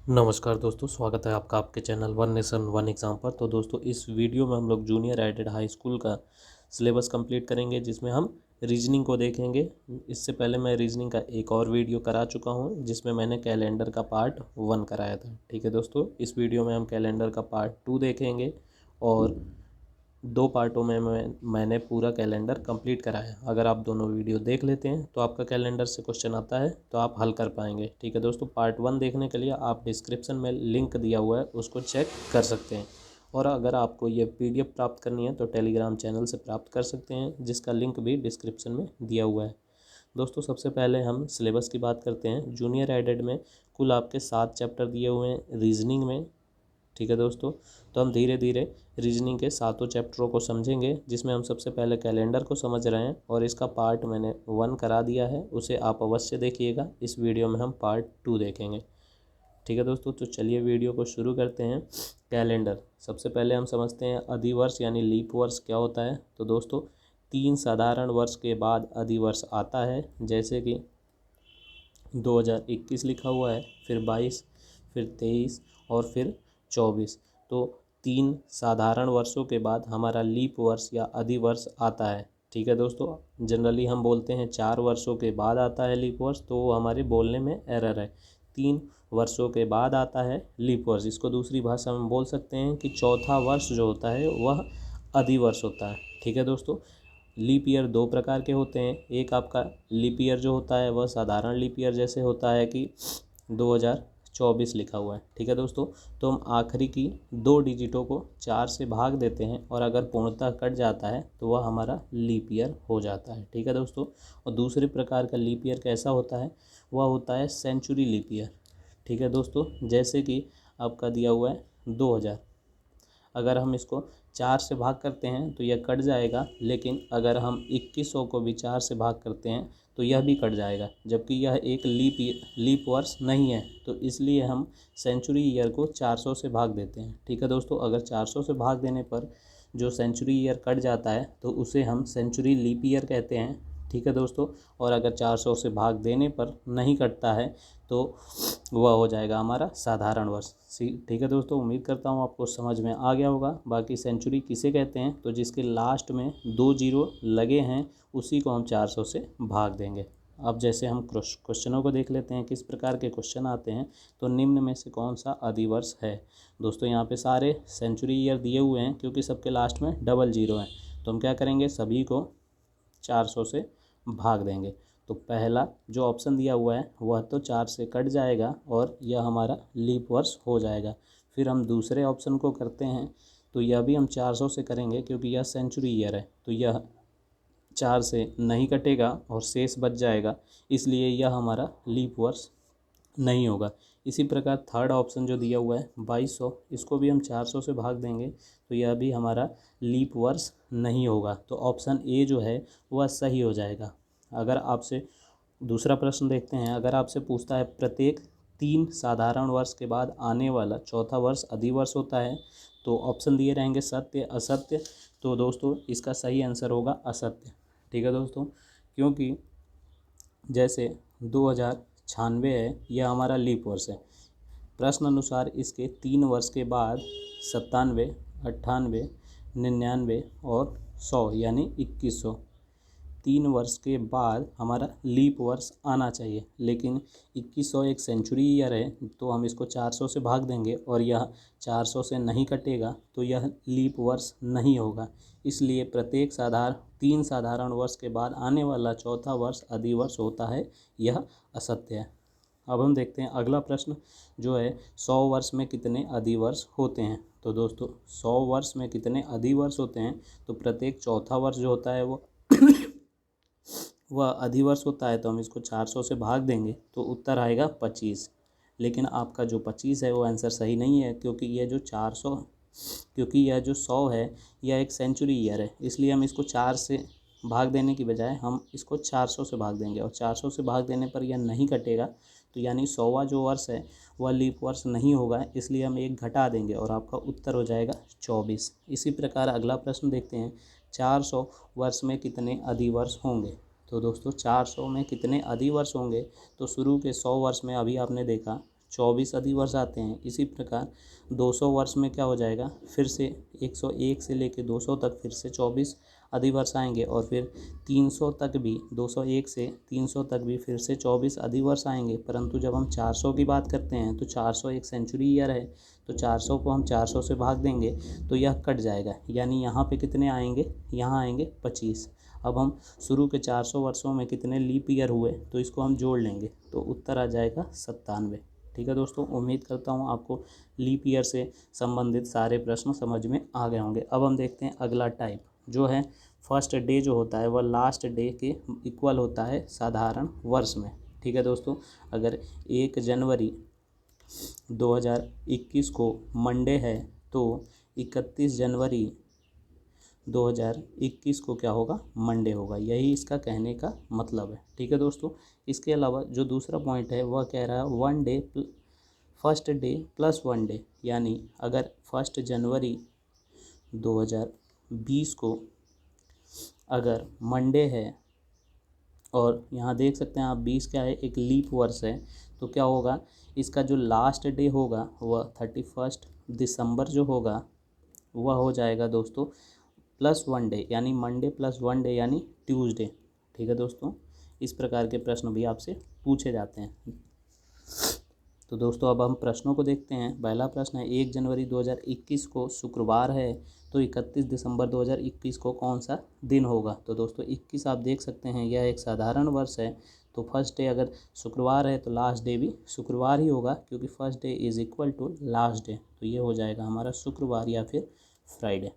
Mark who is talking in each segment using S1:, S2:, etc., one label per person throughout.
S1: नमस्कार दोस्तों, स्वागत है आपका आपके channel one nation one exam पर। तो दोस्तों, इस वीडियो में हम लोग जूनियर एडेड हाई स्कूल का सिलेबस कंप्लीट करेंगे, जिसमें हम रीजनिंग को देखेंगे। इससे पहले मैं रीजनिंग का एक और वीडियो करा चुका हूं, जिसमें मैंने कैलेंडर का पार्ट 1 कराया था। ठीक है दोस्तों, इस वीडियो में हम कैलेंडर का पार्ट 2 देखेंगे और 2 पार्टों में मैंने पूरा कैलेंडर कंप्लीट कराया। अगर आप दोनों वीडियो देख लेते हैं तो आपका कैलेंडर से क्वेश्चन आता है तो आप हल कर पाएंगे। ठीक है दोस्तों, पार्ट 1 देखने के लिए आप डिस्क्रिप्शन में लिंक दिया हुआ है, उसको चेक कर सकते हैं। और अगर आपको ये PDF प्राप्त करनी है तो टेलीग्राम चैनल से प्राप्त कर सकते हैं, जिसका लिंक भी डिस्क्रिप्शन में दिया हुआ है। दोस्तों, सबसे पहले हम सिलेबस की बात करते हैं। जूनियर एडेड में कुल आपके 7 चैप्टर दिए हुए हैं रीजनिंग में। ठीक है दोस्तों, तो हम धीरे धीरे रीजनिंग के 7 चैप्टरों को समझेंगे, जिसमें हम सबसे पहले कैलेंडर को समझ रहे हैं और इसका पार्ट मैंने 1 करा दिया है, उसे आप अवश्य देखिएगा। इस वीडियो में हम पार्ट 2 देखेंगे। ठीक है दोस्तों, तो चलिए वीडियो को शुरू करते हैं। कैलेंडर, सबसे पहले हम समझते हैं अधिवर्ष यानी लीप वर्ष क्या होता है। तो दोस्तों, 3 साधारण वर्ष के बाद अधिवर्ष आता है, जैसे कि 2021 लिखा हुआ है, फिर 22, फिर 23 और फिर 24। तो 3 साधारण वर्षों के बाद हमारा लीप वर्ष या अधिवर्ष आता है। ठीक है दोस्तों, जनरली हम बोलते हैं 4 वर्षों के बाद आता है लीप वर्ष, तो वो हमारे बोलने में एरर है। 3 वर्षों के बाद आता है लीप वर्ष। इसको दूसरी भाषा में बोल सकते हैं कि चौथा वर्ष जो होता है वह अधिवर्ष होता है। ठीक है दोस्तों, लीप ईयर 2 प्रकार के होते हैं। एक आपका लीप ईयर जो होता है वह साधारण लीप ईयर जैसे होता है कि 2024 लिखा हुआ है। ठीक है दोस्तों, तो हम आखिरी की 2 डिजिटों को 4 से भाग देते हैं और अगर पूर्णतः कट जाता है तो वह हमारा लीप ईयर हो जाता है। ठीक है दोस्तों, और दूसरे प्रकार का लीप ईयर कैसा होता है, वह होता है सेंचुरी लीप ईयर। ठीक है दोस्तों, जैसे कि आपका दिया हुआ है 2000। अगर हम इसको 4 से भाग करते हैं तो यह कट जाएगा, लेकिन अगर हम 2100 को भी 4 से भाग करते हैं तो यह भी कट जाएगा, जबकि यह एक लीप वर्ष नहीं है। तो इसलिए हम सेंचुरी ईयर को 400 से भाग देते हैं। ठीक है दोस्तों, अगर 400 से भाग देने पर जो सेंचुरी ईयर कट जाता है तो उसे हम सेंचुरी लीप ईयर कहते हैं। ठीक है दोस्तों, और अगर 400 से भाग देने पर नहीं कटता है तो वह हो जाएगा हमारा साधारण वर्ष। ठीक है दोस्तों, उम्मीद करता हूँ आपको समझ में आ गया होगा। बाकी सेंचुरी किसे कहते हैं, तो जिसके लास्ट में 2 जीरो लगे हैं उसी को हम 400 से भाग देंगे। अब जैसे हम क्वेश्चनों को देख लेते हैं, किस प्रकार के क्वेश्चन आते हैं। तो निम्न में से कौन सा अधिवर्ष है। दोस्तों, यहाँ पे सारे सेंचुरी ईयर दिए हुए हैं, क्योंकि सबके लास्ट में डबल जीरो हैं। तो हम क्या करेंगे, सभी को 400 से भाग देंगे। तो पहला जो ऑप्शन दिया हुआ है वह तो 4 से कट जाएगा और यह हमारा लीप वर्ष हो जाएगा। फिर हम दूसरे ऑप्शन को करते हैं, तो यह भी हम 400 से करेंगे, क्योंकि यह सेंचुरी ईयर है। तो यह 4 से नहीं कटेगा और शेष बच जाएगा, इसलिए यह हमारा लीप वर्ष नहीं होगा। इसी प्रकार थर्ड ऑप्शन जो दिया हुआ है 2200, इसको भी हम 400 से भाग देंगे, तो यह भी हमारा लीप वर्ष नहीं होगा। तो ऑप्शन ए जो है वह सही हो जाएगा। अगर आपसे दूसरा प्रश्न देखते हैं, अगर आपसे पूछता है प्रत्येक 3 साधारण वर्ष के बाद आने वाला चौथा वर्ष अधिवर्ष होता है, तो ऑप्शन दिए रहेंगे सत्य, असत्य। तो दोस्तों, इसका सही आंसर होगा असत्य। ठीक है दोस्तों, क्योंकि जैसे 2096 है, यह हमारा लीप वर्ष है। प्रश्न अनुसार इसके 3 वर्ष के बाद 97, 98, 99 और 100 यानी 2100, 3 वर्ष के बाद हमारा लीप वर्ष आना चाहिए। लेकिन 2100 एक सेंचुरी ईयर है, तो हम इसको 400 से भाग देंगे और यह 400 से नहीं कटेगा, तो यह लीप वर्ष नहीं होगा। इसलिए प्रत्येक 3 साधारण वर्ष के बाद आने वाला चौथा वर्ष अधिवर्ष होता है, यह असत्य है। अब हम देखते हैं अगला प्रश्न जो है 100 वर्ष में कितने अधिवर्ष होते हैं। तो दोस्तों, 100 वर्ष में कितने अधिवर्ष होते हैं, तो प्रत्येक चौथा वर्ष जो होता है वह अधिवर्ष होता है। तो हम इसको 400 से भाग देंगे तो उत्तर आएगा 25। लेकिन आपका जो 25 है वो आंसर सही नहीं है, क्योंकि यह जो 100 है यह एक सेंचुरी ईयर है। इसलिए हम इसको 4 से भाग देने की बजाय हम इसको 400 से भाग देंगे, और 400 से भाग देने पर यह नहीं कटेगा। तो यानी 100वां जो वर्ष है वह लीप वर्ष नहीं होगा, इसलिए हम एक घटा देंगे और आपका उत्तर हो जाएगा 24। इसी प्रकार अगला प्रश्न देखते हैं, 400 वर्ष में कितने अधिवर्ष होंगे। तो दोस्तों, 400 में कितने अधिवर्ष होंगे, तो शुरू के 100 वर्ष में अभी आपने देखा 24 अधिवर्ष आते हैं। इसी प्रकार 200 वर्ष में क्या हो जाएगा, फिर से 101 से लेके 200 तक फिर से 24 अधिवर्ष आएंगे, और फिर 300 तक भी 201 से 300 तक भी फिर से 24 अधिवर्ष आएंगे। परंतु जब हम 400 की बात करते हैं तो 400 एक सेंचुरी ईयर है, तो 400 को हम 400 से भाग देंगे तो यह कट जाएगा, यानी यहाँ पे कितने आएंगे, यहाँ आएंगे 25। अब हम शुरू के 400 वर्षों में कितने लीप ईयर हुए तो इसको हम जोड़ लेंगे तो उत्तर आ जाएगा 97। ठीक है दोस्तों, उम्मीद करता हूँ आपको लीप ईयर से संबंधित सारे प्रश्न समझ में आ गए होंगे। अब हम देखते हैं अगला टाइप, जो है फर्स्ट डे जो होता है वह लास्ट डे के इक्वल होता है साधारण वर्ष में। ठीक है दोस्तों, अगर 1 जनवरी 2021 को मंडे है तो 31 जनवरी 2021 को क्या होगा, मंडे होगा। यही इसका कहने का मतलब है। ठीक है दोस्तों, इसके अलावा जो दूसरा पॉइंट है वह कह रहा है 1 day first debt plus 1 day, यानी अगर 1 जनवरी 2020 को अगर मंडे है और यहाँ देख सकते हैं आप 20 क्या है, एक लीप वर्ष है, तो क्या होगा, इसका जो लास्ट डे होगा वह 31 दिसंबर जो होगा वह हो जाएगा दोस्तों +1 डे, यानी मंडे +1 डे यानी ट्यूसडे। ठीक है दोस्तों, इस प्रकार के प्रश्न भी आपसे पूछे जाते हैं। तो दोस्तों अब हम प्रश्नों को देखते हैं। पहला प्रश्न है 1 जनवरी 2021 को शुक्रवार है तो 31 दिसंबर 2021 को कौन सा दिन होगा। तो दोस्तों 21 आप देख सकते हैं यह एक साधारण वर्ष है, तो फर्स्ट डे अगर शुक्रवार है तो लास्ट डे भी शुक्रवार ही होगा, क्योंकि first day is equal to last day, तो ये हो जाएगा हमारा शुक्रवार या फिर फ्राइडे।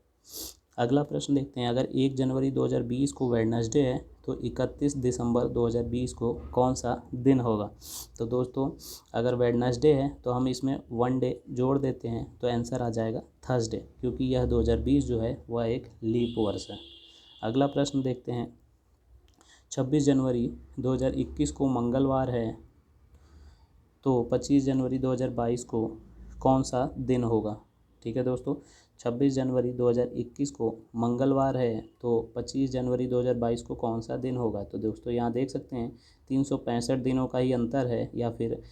S1: अगला प्रश्न देखते हैं, अगर 1 जनवरी 2020 को वेडनेसडे है तो 31 दिसंबर 2020 को कौन सा दिन होगा। तो दोस्तों अगर वेडनेसडे है तो हम इसमें 1 डे जोड़ देते हैं तो आंसर आ जाएगा थर्सडे, क्योंकि यह 2020 जो है वह एक लीप वर्ष है। अगला प्रश्न देखते हैं, 26 जनवरी 2021 को मंगलवार है तो 25 जनवरी 2022 को कौन सा दिन होगा। ठीक है दोस्तों, 26 जनवरी 2021 को मंगलवार है तो 25 जनवरी 2022 को कौन सा दिन होगा। तो दोस्तों यहाँ देख सकते हैं 365 दिनों का ही अंतर है, या फिर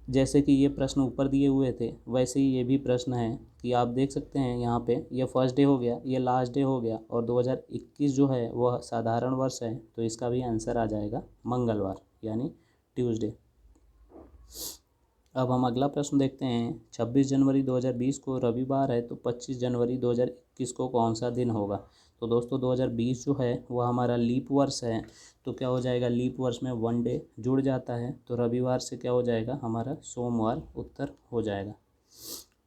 S1: जैसे कि ये प्रश्न ऊपर दिए हुए थे वैसे ही ये भी प्रश्न है कि आप देख सकते हैं यहाँ पे ये फर्स्ट डे हो गया, ये लास्ट डे हो गया, और 2021 जो है वह साधारण वर्ष है, तो इसका भी आंसर आ जाएगा मंगलवार यानी ट्यूसडे। अब हम अगला प्रश्न देखते हैं, 26 जनवरी 2020 को रविवार है तो 25 जनवरी 2021 को कौन सा दिन होगा। तो दोस्तों 2020 जो है वह हमारा लीप वर्ष है, तो क्या हो जाएगा, लीप वर्ष में 1 डे जुड़ जाता है, तो रविवार से क्या हो जाएगा हमारा सोमवार उत्तर हो जाएगा।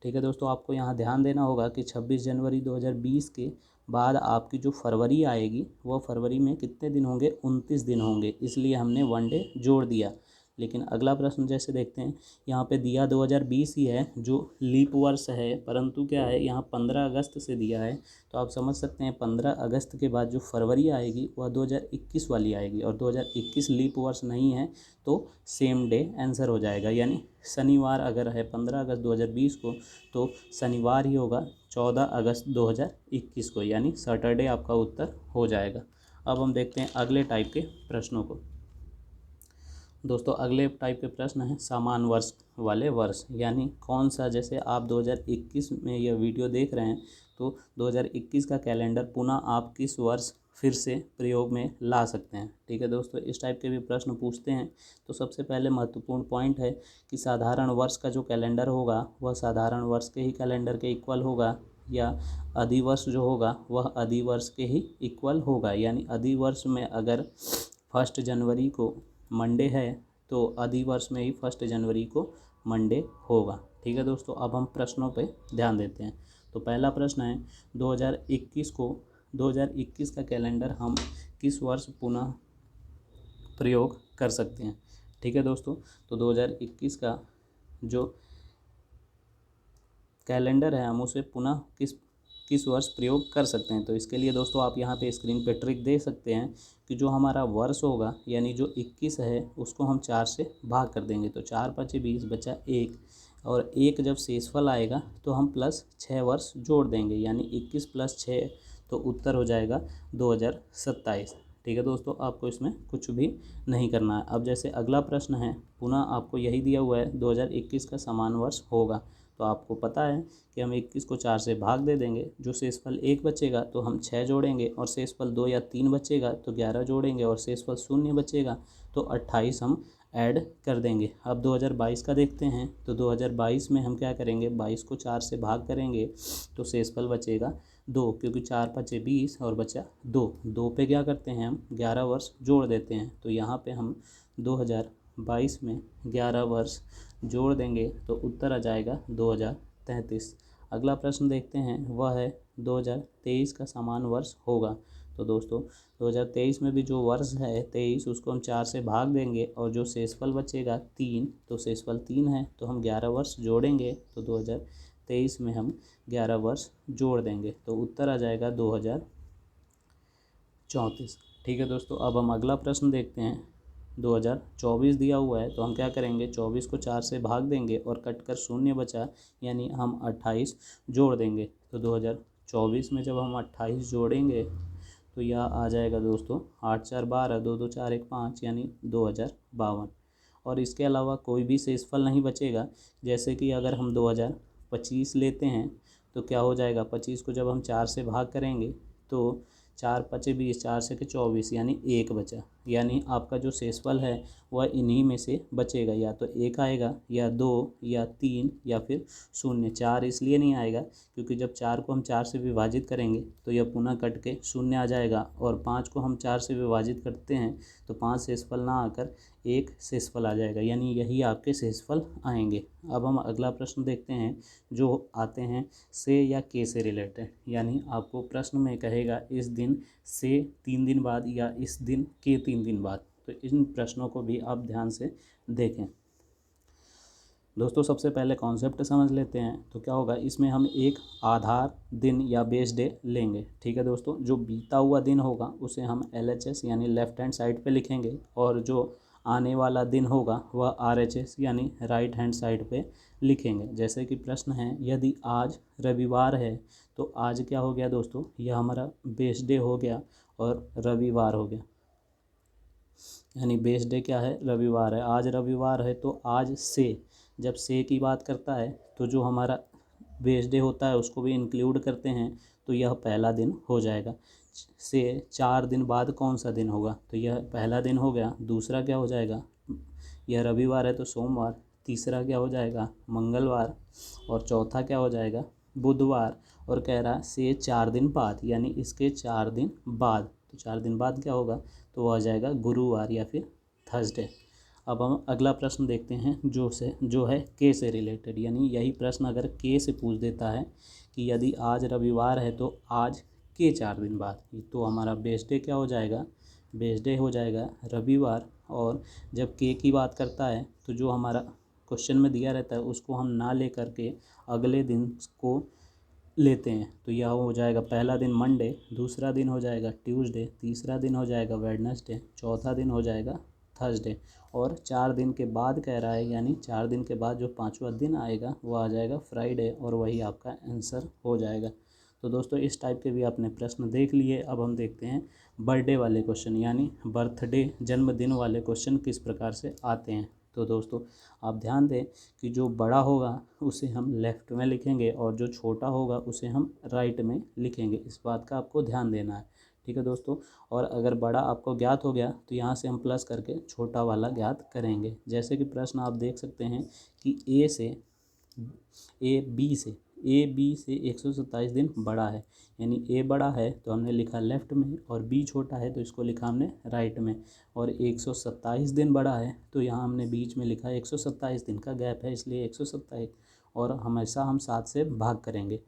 S1: ठीक है दोस्तों, आपको यहाँ ध्यान देना होगा कि 26 जनवरी 2020 के बाद आपकी जो फरवरी आएगी वह फरवरी में कितने दिन होंगे, 29 दिन होंगे, इसलिए हमने 1 डे जोड़ दिया। लेकिन अगला प्रश्न जैसे देखते हैं, यहाँ पे दिया 2020 ही है जो लीप वर्ष है, परंतु क्या है यहाँ 15 अगस्त से दिया है, तो आप समझ सकते हैं 15 अगस्त के बाद जो फरवरी आएगी वह 2021 वाली आएगी, और 2021 लीप वर्ष नहीं है तो सेम डे आंसर हो जाएगा, यानी शनिवार अगर है 15 अगस्त 2020 को तो शनिवार ही होगा 14 अगस्त 2021 को, यानी सैटरडे आपका उत्तर हो जाएगा। अब हम देखते हैं अगले टाइप के प्रश्नों को। दोस्तों अगले टाइप के प्रश्न हैं समान वर्ष वाले वर्ष, यानी कौन सा, जैसे आप 2021 में यह वीडियो देख रहे हैं तो 2021 का कैलेंडर पुनः आप किस वर्ष फिर से प्रयोग में ला सकते हैं। ठीक है दोस्तों, इस टाइप के भी प्रश्न पूछते हैं। तो सबसे पहले महत्वपूर्ण पॉइंट है कि साधारण वर्ष का जो कैलेंडर होगा वह साधारण वर्ष के ही कैलेंडर के इक्वल होगा, या अधिवर्ष जो होगा वह अधिवर्ष के ही इक्वल होगा, यानी अधिवर्ष में अगर 1 जनवरी को मंडे है तो अधिवर्ष में ही 1 जनवरी को मंडे होगा। ठीक है दोस्तों, अब हम प्रश्नों पे ध्यान देते हैं। तो पहला प्रश्न है 2021 का कैलेंडर हम किस वर्ष पुनः प्रयोग कर सकते हैं। ठीक है दोस्तों, तो 2021 का जो कैलेंडर है हम उसे पुनः किस वर्ष प्रयोग कर सकते हैं। तो इसके लिए दोस्तों आप यहाँ पे स्क्रीन पे ट्रिक दे सकते हैं कि जो हमारा वर्ष होगा यानी जो 21 है उसको हम 4 से भाग कर देंगे, तो 4 × 5 = 20 बचा 1, और 1 जब शेषफल आएगा तो हम +6 वर्ष जोड़ देंगे, यानी 21 + 6 तो उत्तर हो जाएगा 2027। ठीक है दोस्तों, आपको इसमें कुछ भी नहीं करना है। अब जैसे अगला प्रश्न है, पुनः आपको यही दिया हुआ है 2021 का समान वर्ष होगा। तो आपको पता है कि हम 21 को 4 से भाग दे देंगे, जो शेषफल 1 बचेगा तो हम 6 जोड़ेंगे, और शेषफल 2 या 3 बचेगा तो 11 जोड़ेंगे, और शेषफल 0 बचेगा तो 28 हम ऐड कर देंगे। अब 2022 का देखते हैं, तो 2022 में हम क्या करेंगे, 22 को 4 से भाग करेंगे तो शेषफल बचेगा 2, क्योंकि 4 5 20 और बचा 2 पे क्या करते हैं हम 11 वर्ष जोड़ देते हैं। तो यहाँ पे हम 2022 में 11 वर्ष जोड़ देंगे तो उत्तर आ जाएगा 2033। अगला प्रश्न देखते हैं, वह है 2023 का समान वर्ष होगा। तो दोस्तों 2023 में भी जो वर्ष है 23, उसको हम 4 से भाग देंगे, और जो शेषफल बचेगा 3, तो शेषफल 3 है तो हम 11 वर्ष जोड़ेंगे, तो 2023 में हम 11 वर्ष जोड़ देंगे तो उत्तर आ जाएगा 2034। ठीक है दोस्तों, अब हम अगला प्रश्न देखते हैं। 2024 दिया हुआ है तो हम क्या करेंगे, 24 को 4 से भाग देंगे और कट कर 0 बचा, यानी हम 28 जोड़ देंगे। तो 2024 में जब हम 28 जोड़ेंगे तो यह आ जाएगा दोस्तों 8 4 12, 2 2 4 1 5, यानी 2052। और इसके अलावा कोई भी शेषफल नहीं बचेगा। जैसे कि अगर हम 2025 लेते हैं तो क्या हो जाएगा, 25 को जब हम 4 से भाग करेंगे तो 4 5 20, 4 से 24, यानी 1 बचा। यानी आपका जो शेषफल है वह इन्हीं में से बचेगा, या तो 1 आएगा, या 2, या 3, या फिर 0। 4 इसलिए नहीं आएगा क्योंकि जब 4 को हम 4 से विभाजित करेंगे तो यह पुनः कट के 0 आ जाएगा, और 5 को हम 4 से विभाजित करते हैं तो 5 शेषफल ना आकर 1 शेषफल आ जाएगा, यानी यही आपके शेषफल आएंगे। अब हम अगला प्रश्न देखते हैं, जो आते हैं से या के से रिलेटेड, यानी आपको प्रश्न में कहेगा इस दिन से 3 दिन बाद या इस दिन के 3 दिन बाद। तो इन प्रश्नों को भी आप ध्यान से देखें। दोस्तों सबसे पहले कॉन्सेप्ट समझ लेते हैं। तो क्या होगा, इसमें हम एक आधार दिन या बेस डे लेंगे। ठीक है दोस्तों, जो बीता हुआ दिन होगा उसे हम LHS यानी लेफ्ट हैंड साइड पे लिखेंगे, और जो आने वाला दिन होगा वह RHS यानी राइट हैंड साइड पे लिखेंगे। जैसे कि प्रश्न है, यदि आज रविवार है तो आज क्या हो गया दोस्तों, यह हमारा बेस डे हो गया और रविवार हो गया, यानी बेस डे क्या है, रविवार है। आज रविवार है तो आज से, जब से की बात करता है तो जो हमारा बेस डे होता है उसको भी इंक्लूड करते हैं, तो यह पहला दिन हो जाएगा। से 4 दिन बाद कौन सा दिन होगा, तो यह पहला दिन हो गया। दूसरा क्या हो जाएगा, यह रविवार है तो सोमवार। तीसरा क्या हो जाएगा, मंगलवार। और चौथा क्या हो जाएगा, बुधवार। और कह रहा से 4 दिन बाद, यानी इसके 4 दिन बाद, तो 4 दिन बाद क्या होगा, तो वह आ जाएगा गुरुवार या फिर थर्सडे। अब हम अगला प्रश्न देखते हैं, जो है के से रिलेटेड, यानी यही प्रश्न अगर के से पूछ देता है कि यदि आज रविवार है तो आज के 4 दिन बाद, तो हमारा बेस डे क्या हो जाएगा, बेस डे हो जाएगा रविवार। और जब के की बात करता है तो जो हमारा क्वेश्चन में दिया रहता है उसको हम ना ले करके अगले दिन को लेते हैं, तो यह हो जाएगा पहला दिन मंडे, दूसरा दिन हो जाएगा ट्यूसडे, तीसरा दिन हो जाएगा वेडनेसडे, चौथा दिन हो जाएगा थर्सडे, और 4 दिन के बाद कह रहा है, यानी 4 दिन के बाद जो 5वां दिन आएगा वो आ जाएगा फ्राइडे, और वही आपका आंसर हो जाएगा। तो दोस्तों इस टाइप के भी आपने प्रश्न देख लिए। अब हम देखते हैं बर्थडे वाले क्वेश्चन, यानी बर्थडे जन्मदिन वाले क्वेश्चन किस प्रकार से आते हैं। तो दोस्तों आप ध्यान दें कि जो बड़ा होगा उसे हम लेफ़्ट में लिखेंगे, और जो छोटा होगा उसे हम राइट में लिखेंगे। इस बात का आपको ध्यान देना है। ठीक है दोस्तों, और अगर बड़ा आपको ज्ञात हो गया तो यहाँ से हम प्लस करके छोटा वाला ज्ञात करेंगे। जैसे कि प्रश्न आप देख सकते हैं कि ए बी से 127 दिन बड़ा है, यानी ए बड़ा है तो हमने लिखा लेफ़्ट में, और बी छोटा है तो इसको लिखा हमने राइट में। और 127 दिन बड़ा है तो यहाँ हमने बीच में लिखा 127 दिन का गैप है, इसलिए 127, और हमेशा हम 7 से भाग करेंगे।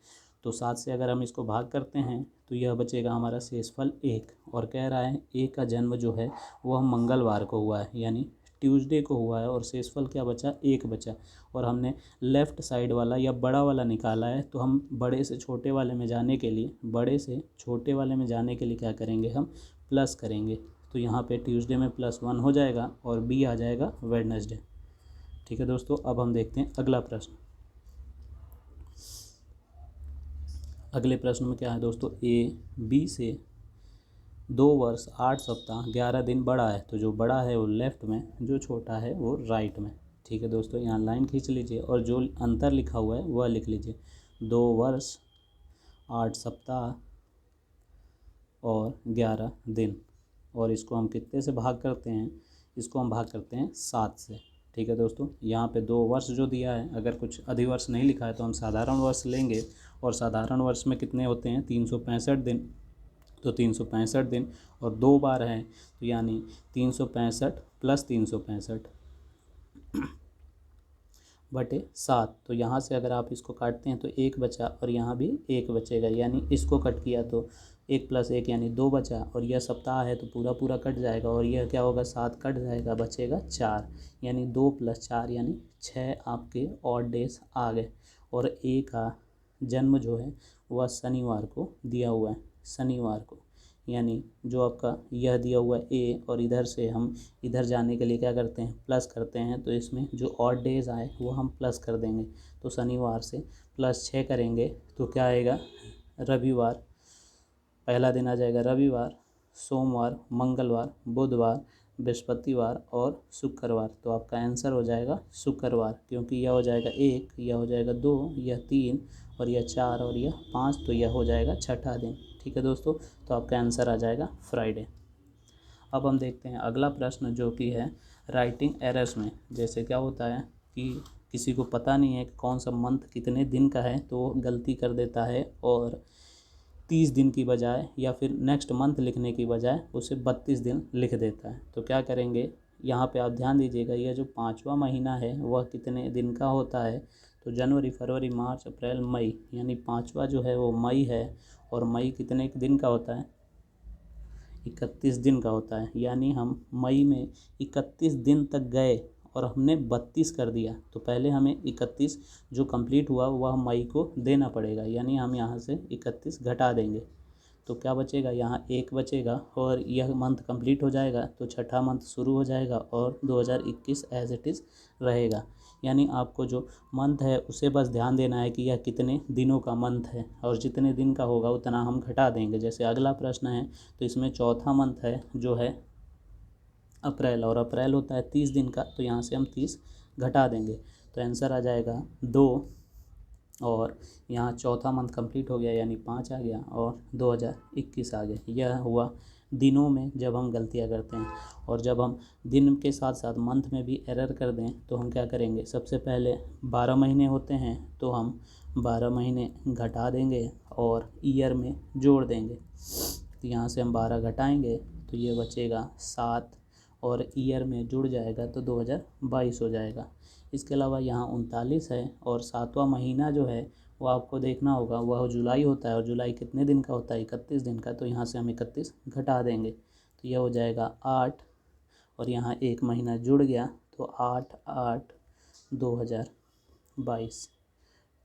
S1: तो 7 से अगर हम इसको भाग करते हैं तो यह बचेगा हमारा शेषफल 1। और कह रहा है ए का जन्म जो है वह मंगलवार को हुआ है, यानी ट्यूसडे को हुआ है, और शेषफल क्या बचा, 1 बचा। और हमने लेफ़्ट साइड वाला या बड़ा वाला निकाला है, तो हम बड़े से छोटे वाले में जाने के लिए क्या करेंगे, हम प्लस करेंगे। तो यहाँ पे ट्यूसडे में +1 हो जाएगा और बी आ जाएगा वेडनेसडे। ठीक है दोस्तों, अब हम देखते हैं अगला प्रश्न। अगले प्रश्न में क्या है दोस्तों, ए बी से 2 वर्ष 8 सप्ताह 11 दिन बड़ा है, तो जो बड़ा है वो लेफ़्ट में, जो छोटा है वो राइट में। ठीक है दोस्तों, यहाँ लाइन खींच लीजिए और जो अंतर लिखा हुआ है वह लिख लीजिए। 2 वर्ष 8 सप्ताह और 11 दिन, और इसको हम कितने से भाग करते हैं? इसको हम भाग करते हैं 7 से। ठीक है दोस्तों, यहाँ पे 2 वर्ष जो दिया है, अगर कुछ अधिवर्ष नहीं लिखा है तो हम साधारण वर्ष लेंगे, और साधारण वर्ष में कितने होते हैं? 365 दिन। तो 365 दिन और 2 बार हैं, तो यानी 365 प्लस 365 बटे 7। तो यहाँ से अगर आप इसको काटते हैं तो 1 बचा, और यहाँ भी 1 बचेगा, यानी इसको कट किया तो 1 + 1 यानी 2 बचा, और यह सप्ताह है तो पूरा पूरा कट जाएगा, और यह क्या होगा? 7 कट जाएगा, बचेगा 4, यानी 2 + 4 यानी 6 आपके ऑड डेज आ गए। और ए का जन्म जो है वह शनिवार को दिया हुआ है, शनिवार को, यानी जो आपका यह दिया हुआ है ए, और इधर से हम इधर जाने के लिए क्या करते हैं? प्लस करते हैं, तो इसमें जो ऑड डेज आए वो हम प्लस कर देंगे। तो शनिवार से +6 करेंगे तो क्या आएगा? रविवार, पहला दिन आ जाएगा रविवार, सोमवार, मंगलवार, बुधवार, बृहस्पतिवार और शुक्रवार। तो आपका आंसर हो जाएगा शुक्रवार, क्योंकि यह हो जाएगा 1, यह हो जाएगा 2, यह 3, और यह 4, और यह 5, तो यह हो जाएगा छठा दिन। ठीक है दोस्तों, तो आपका आंसर आ जाएगा फ्राइडे। अब हम देखते हैं अगला प्रश्न, जो कि है राइटिंग एरर्स में। जैसे क्या होता है कि किसी को पता नहीं है कि कौन सा मंथ कितने दिन का है, तो वो गलती कर देता है और 30 दिन की बजाय, या फिर नेक्स्ट मंथ लिखने की बजाय उसे 32 दिन लिख देता है। तो क्या करेंगे? यहाँ पे आप ध्यान दीजिएगा, यह जो 5वां महीना है वह कितने दिन का होता है? तो जनवरी, फरवरी, मार्च, अप्रैल, मई, यानी 5वां जो है वो मई है, और मई कितने दिन का होता है? 31 दिन का होता है। यानी हम मई में 31 दिन तक गए और हमने 32 कर दिया, तो पहले हमें 31 जो कंप्लीट हुआ वह मई को देना पड़ेगा, यानी हम यहाँ से 31 घटा देंगे, तो क्या बचेगा? यहाँ 1 बचेगा, और यह मंथ कंप्लीट हो जाएगा तो छठा मंथ शुरू हो जाएगा, और 2021 एज इट इज़ रहेगा। यानी आपको जो मंथ है उसे बस ध्यान देना है कि यह कितने दिनों का मंथ है, और जितने दिन का होगा उतना हम घटा देंगे। जैसे अगला प्रश्न है, तो इसमें चौथा मंथ है जो है अप्रैल, और अप्रैल होता है 30 दिन का, तो यहाँ से हम 30 घटा देंगे, तो आंसर आ जाएगा 2, और यहाँ चौथा मंथ कंप्लीट हो गया यानी 5 आ गया, और 2021 आ गया। यह हुआ दिनों में जब हम गलतियाँ करते हैं। और जब हम दिन के साथ साथ मंथ में भी एरर कर दें तो हम क्या करेंगे? सबसे पहले 12 महीने होते हैं तो हम 12 महीने घटा देंगे और ईयर में जोड़ देंगे। तो यहाँ से हम 12 घटाएंगे तो ये बचेगा 7, और ईयर में जुड़ जाएगा तो 2022 हो जाएगा। इसके अलावा यहाँ 39 है, और 7वां महीना जो है वो आपको देखना होगा, वह जुलाई होता है, और जुलाई कितने दिन का होता है? 31 दिन का, तो यहाँ से हम 31 घटा देंगे तो यह हो जाएगा 8, और यहाँ 1 महीना जुड़ गया तो 8/8/2022।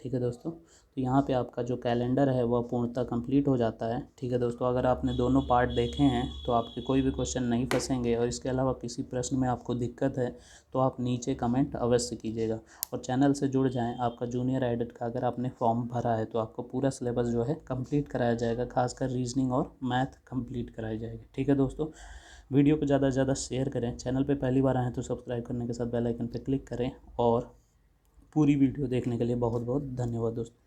S1: ठीक है दोस्तों, तो यहाँ पे आपका जो कैलेंडर है वह पूर्णतः कंप्लीट हो जाता है। ठीक है दोस्तों, अगर आपने दोनों पार्ट देखे हैं तो आपके कोई भी क्वेश्चन नहीं फंसेंगे, और इसके अलावा किसी प्रश्न में आपको दिक्कत है तो आप नीचे कमेंट अवश्य कीजिएगा, और चैनल से जुड़ जाएं। आपका जूनियर एडिट का अगर आपने फॉर्म भरा है तो आपको पूरा सिलेबस जो है कंप्लीट कराया जाएगा, खासकर रीजनिंग और मैथ कंप्लीट कराई जाएगी। ठीक है दोस्तों, वीडियो को ज़्यादा से ज़्यादा शेयर करें, चैनल पर पहली बार आएँ तो सब्सक्राइब करने के साथ बेल आइकन पर क्लिक करें, और पूरी वीडियो देखने के लिए बहुत बहुत धन्यवाद दोस्तों।